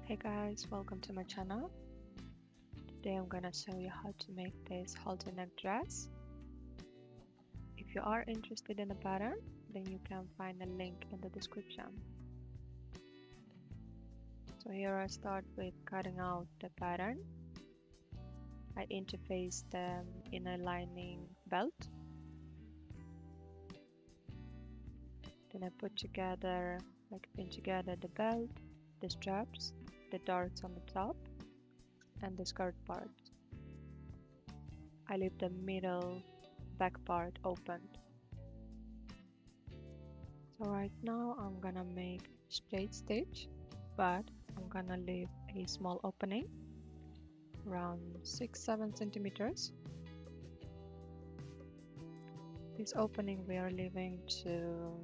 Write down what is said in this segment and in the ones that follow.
Hey guys, welcome to my channel. Today I'm gonna show you how to make this halter neck dress. If you are interested in the pattern, then you can find a link in the description. So here I start with cutting out the pattern. I interface the inner lining belt. Then I pin together the belt, the straps, the darts on the top, and the skirt part. I leave the middle back part opened. So right now I'm gonna make straight stitch, but I'm gonna leave a small opening around 6-7 centimeters. This opening we are leaving to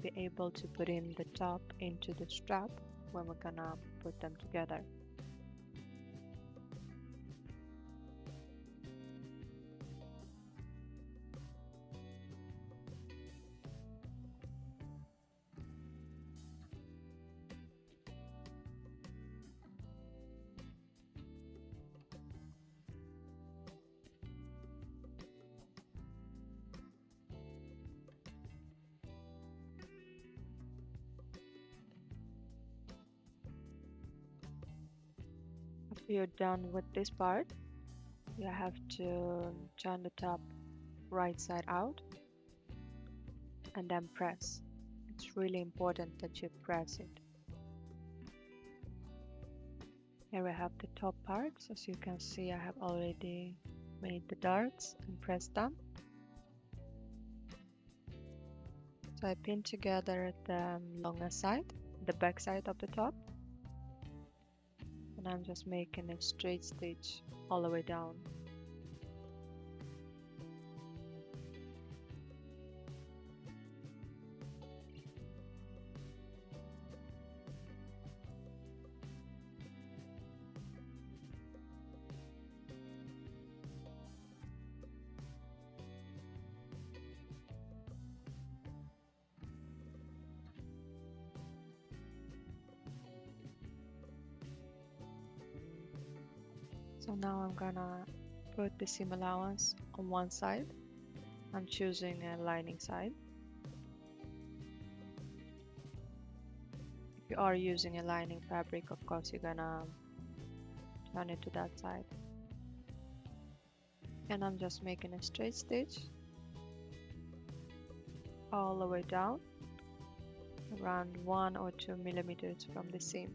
be able to put in the top into the strap when we're gonna put them together. After you're done with this part, you have to turn the top right side out and then press. It's really important that you press it. Here I have the top parts. As you can see, I have already made the darts and pressed them. So I pin together the longer side, the back side of the top, and I'm just making a straight stitch all the way down. So now I'm gonna put the seam allowance on one side. I'm choosing a lining side. If you are using a lining fabric, of course you're gonna turn it to that side. And I'm just making a straight stitch all the way down, around 1 or 2 millimeters from the seam.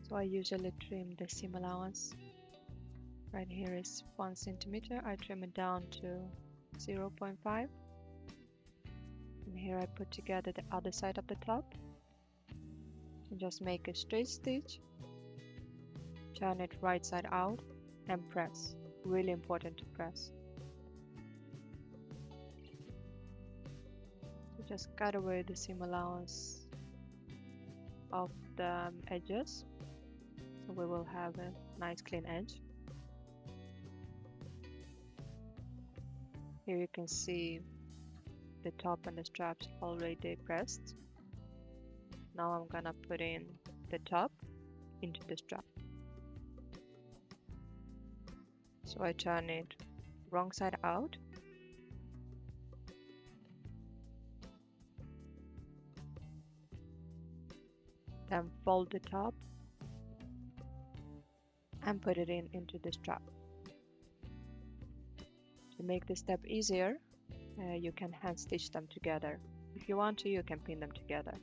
So I usually trim the seam allowance. Right here is 1 centimeter. I trim it down to 0.5. And here I put together the other side of the top. And just make a straight stitch. Turn it right side out and press. Really important to press. So just cut away the seam allowance of the edges. So we will have a nice clean edge. Here you can see the top and the straps already pressed. Now I'm gonna put in the top into the strap. So I turn it wrong side out. Then fold the top and put it into the strap. To make this step easier, you can hand stitch them together. If you want to, you can pin them together,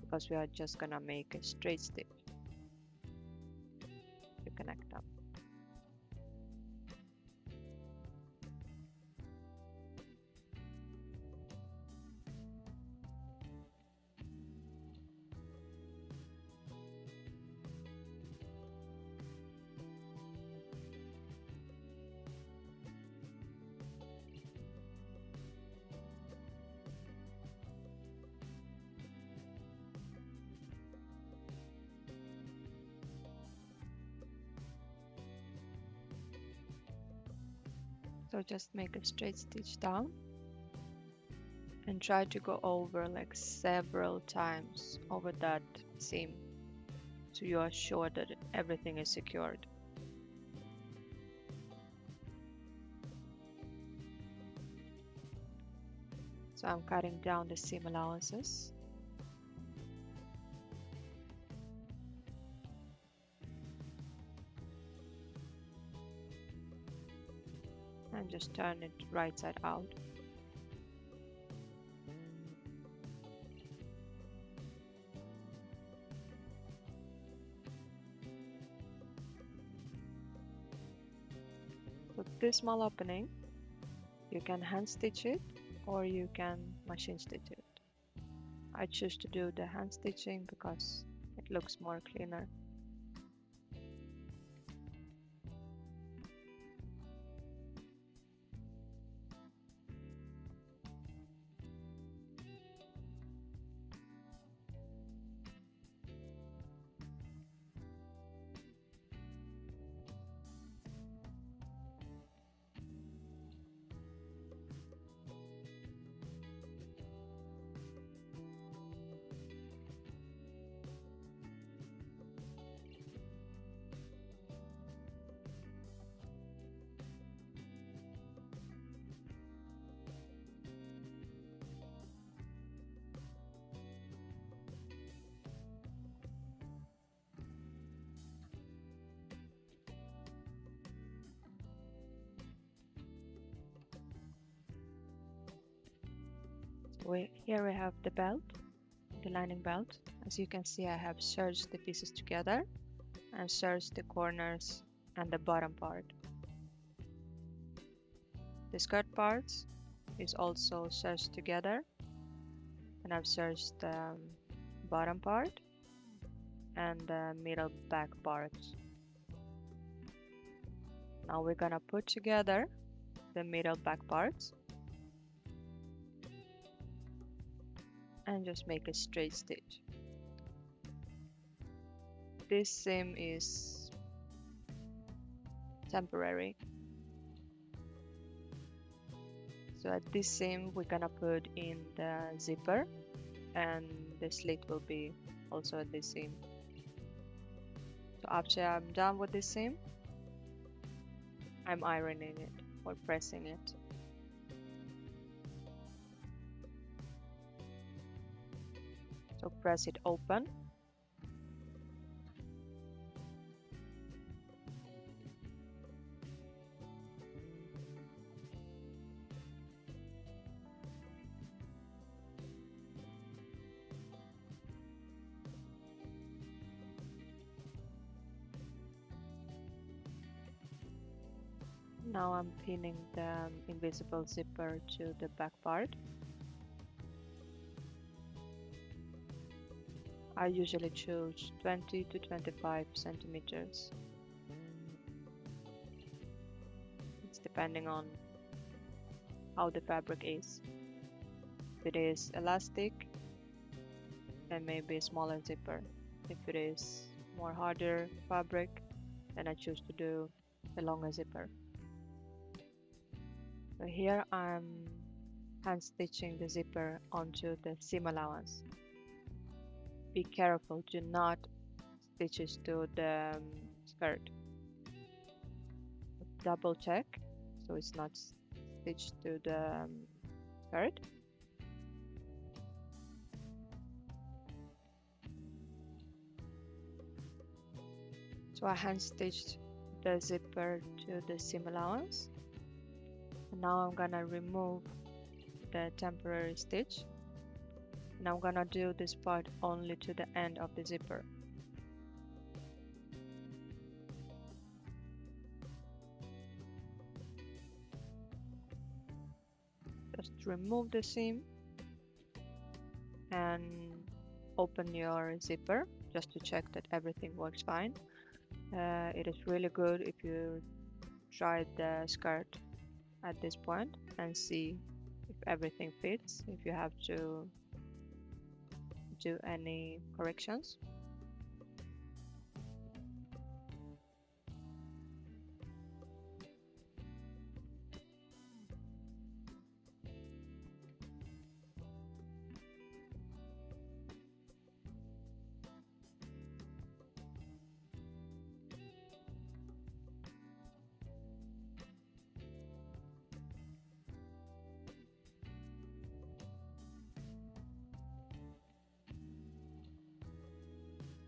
because we are just gonna make a straight stitch to connect them. So just make a straight stitch down and try to go over like several times over that seam so you are sure that everything is secured. So I'm cutting down the seam allowances. And just turn it right side out. So this small opening, you can hand stitch it or you can machine stitch it. I choose to do the hand stitching because it looks more cleaner. So here we have the belt, the lining belt. As you can see, I have serged the pieces together and serged the corners and the bottom part. The skirt parts is also serged together, and I've serged the bottom part and the middle back parts. Now we're gonna put together the middle back parts and just make a straight stitch. This seam is temporary. So at this seam we're gonna put in the zipper and the slit will be also at this seam. So after I'm done with this seam, I'm ironing it or pressing it. So press it open. Now I'm pinning the invisible zipper to the back part. I usually choose 20 to 25 centimeters. It's depending on how the fabric is. If it is elastic, then maybe a smaller zipper. If it is more harder fabric, then I choose to do a longer zipper. So here I'm hand stitching the zipper onto the seam allowance. Be careful, do not stitch it to the skirt. Double check so it's not stitched to the skirt. So I hand stitched the zipper to the seam allowance. And now I'm gonna remove the temporary stitch. And I'm gonna do this part only to the end of the zipper. Just remove the seam and open your zipper just to check that everything works fine. It is really good if you try the skirt at this point and see if everything fits, if you have to do any corrections.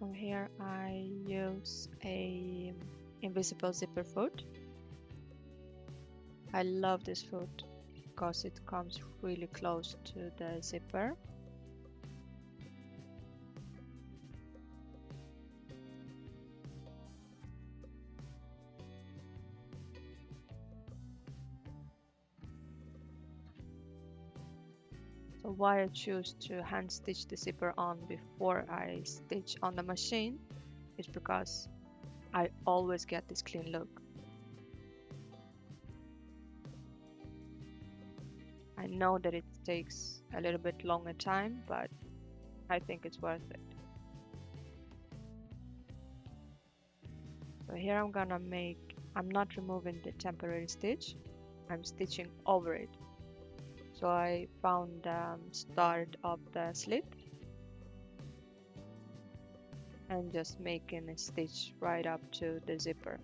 Over here I use a invisible zipper foot. I love this foot because it comes really close to the zipper. So why I choose to hand stitch the zipper on before I stitch on the machine is because I always get this clean look. I know that it takes a little bit longer time, but I think it's worth it. So here I'm not removing the temporary stitch, I'm stitching over it. So I found the start of the slit and just making a stitch right up to the zipper.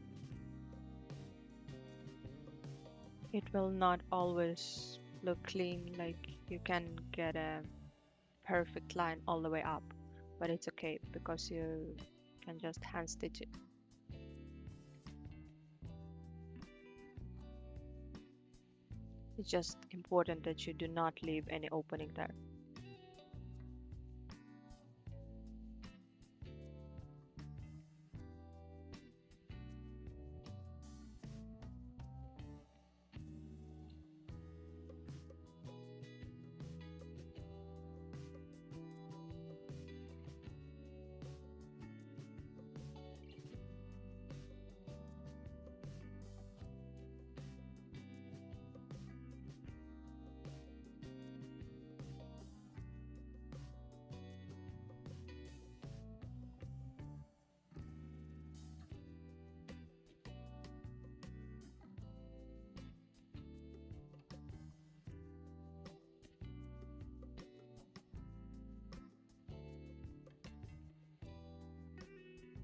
It will not always look clean, like you can get a perfect line all the way up, but it's okay because you can just hand stitch it. It's just important that you do not leave any opening there.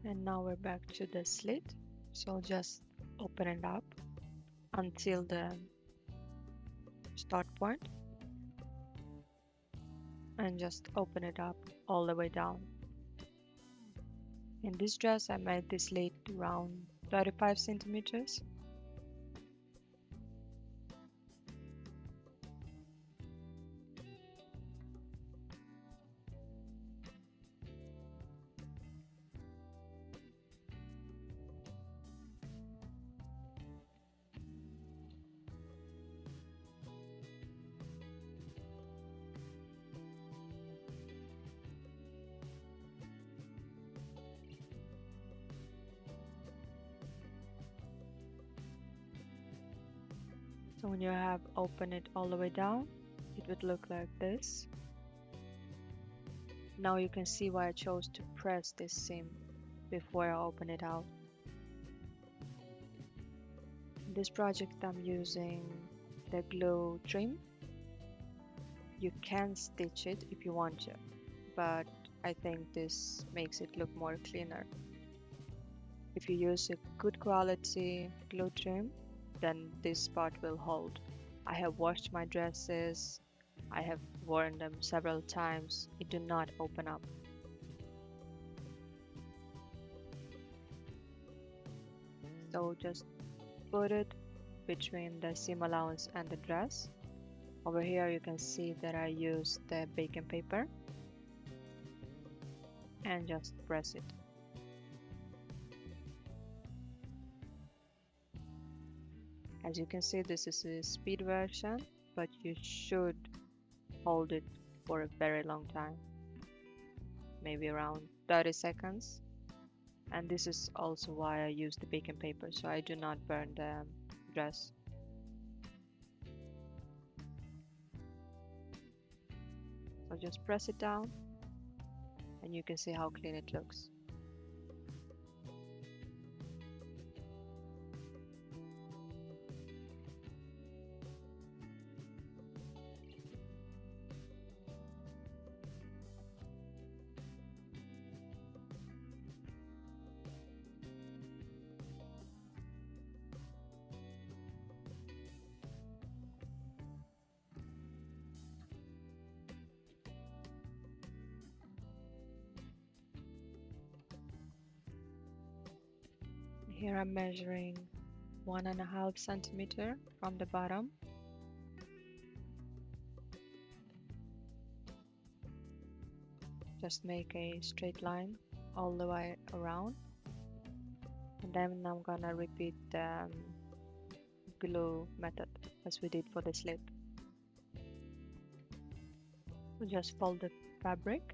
And now we're back to the slit. So just open it up until the start point and just open it up all the way down. In this dress I made this slit around 35 centimeters. So when you have opened it all the way down, it would look like this. Now you can see why I chose to press this seam before I open it out. In this project I'm using the glue trim. You can stitch it if you want to, but I think this makes it look more cleaner. If you use a good quality glue trim, then this part will hold. I have washed my dresses, I have worn them several times, it do not open up. So just put it between the seam allowance and the dress. Over here you can see that I used the bacon paper and just press it. As you can see, this is a speed version, but you should hold it for a very long time, maybe around 30 seconds. And this is also why I use the bacon paper, so I do not burn the dress. So just press it down and you can see how clean it looks. Here I'm measuring 1.5 centimeter from the bottom. Just make a straight line all the way around. And then I'm gonna repeat the glue method as we did for the slit. We'll just fold the fabric,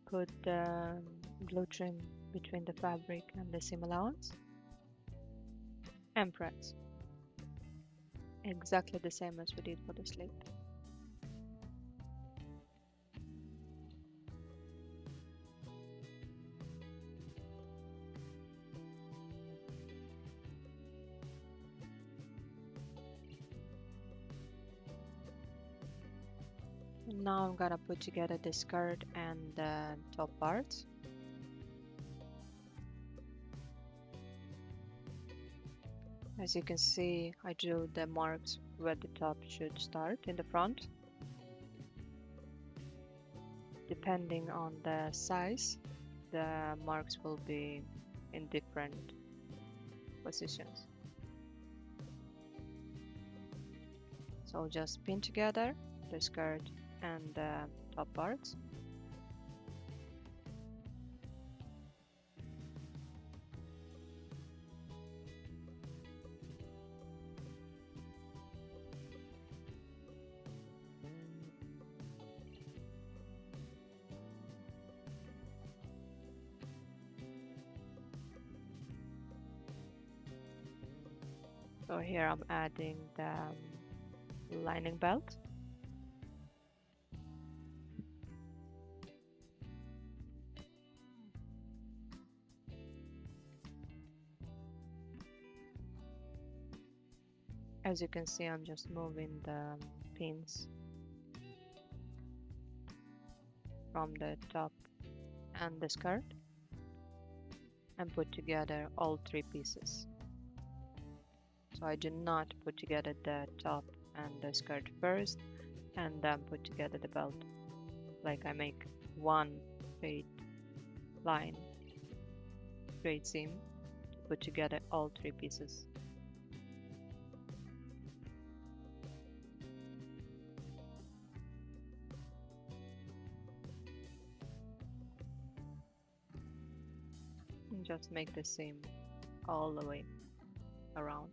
put the glue trim between the fabric and the seam allowance, and press. Exactly the same as we did for the slit. Now I'm gonna put together the skirt and the top parts. As you can see, I drew the marks where the top should start in the front. Depending on the size, the marks will be in different positions. So just pin together the skirt and the top parts. So here I'm adding the lining belt. As you can see, I'm just moving the pins from the top and the skirt and put together all 3 pieces. So I do not put together the top and the skirt first and then put together the belt. Like I make one straight line, straight seam to put together all 3 pieces. And just make the seam all the way around.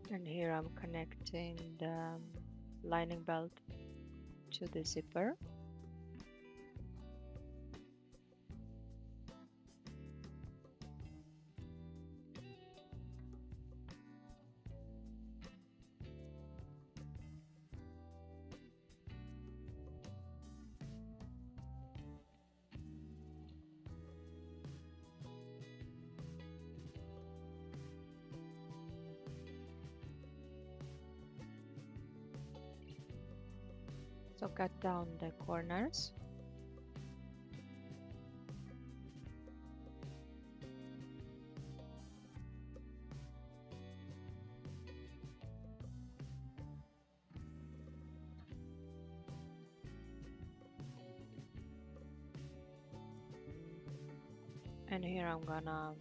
And here I'm connecting the lining belt to the zipper. So cut down the corners. And here I'm gonna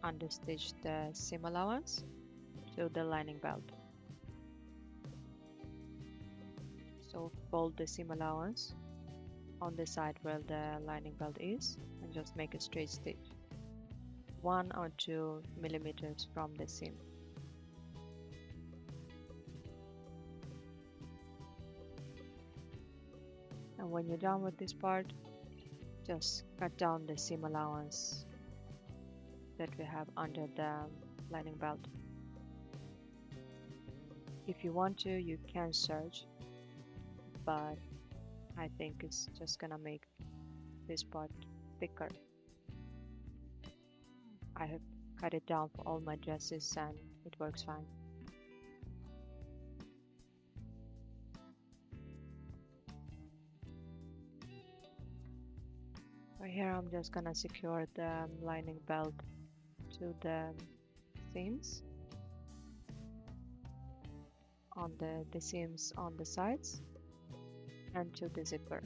understitch the seam allowance to the lining belt. So fold the seam allowance on the side where the lining belt is and just make a straight stitch 1 or 2 millimeters from the seam. And when you're done with this part, just cut down the seam allowance that we have under the lining belt. If you want to, you can serge, but I think it's just gonna make this part thicker. I have cut it down for all my dresses and it works fine. So here I'm just gonna secure the lining belt to the seams on the seams on the sides and to the zipper.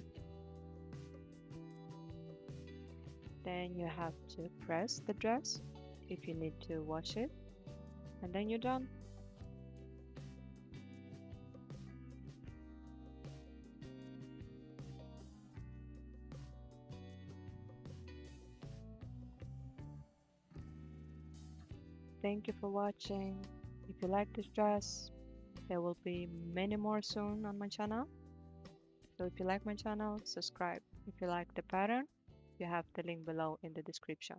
Then you have to press the dress if you need to wash it, and then you're done. Thank you for watching. If you like this dress, there will be many more soon on my channel. So if you like my channel, subscribe. If you like the pattern, you have the link below in the description.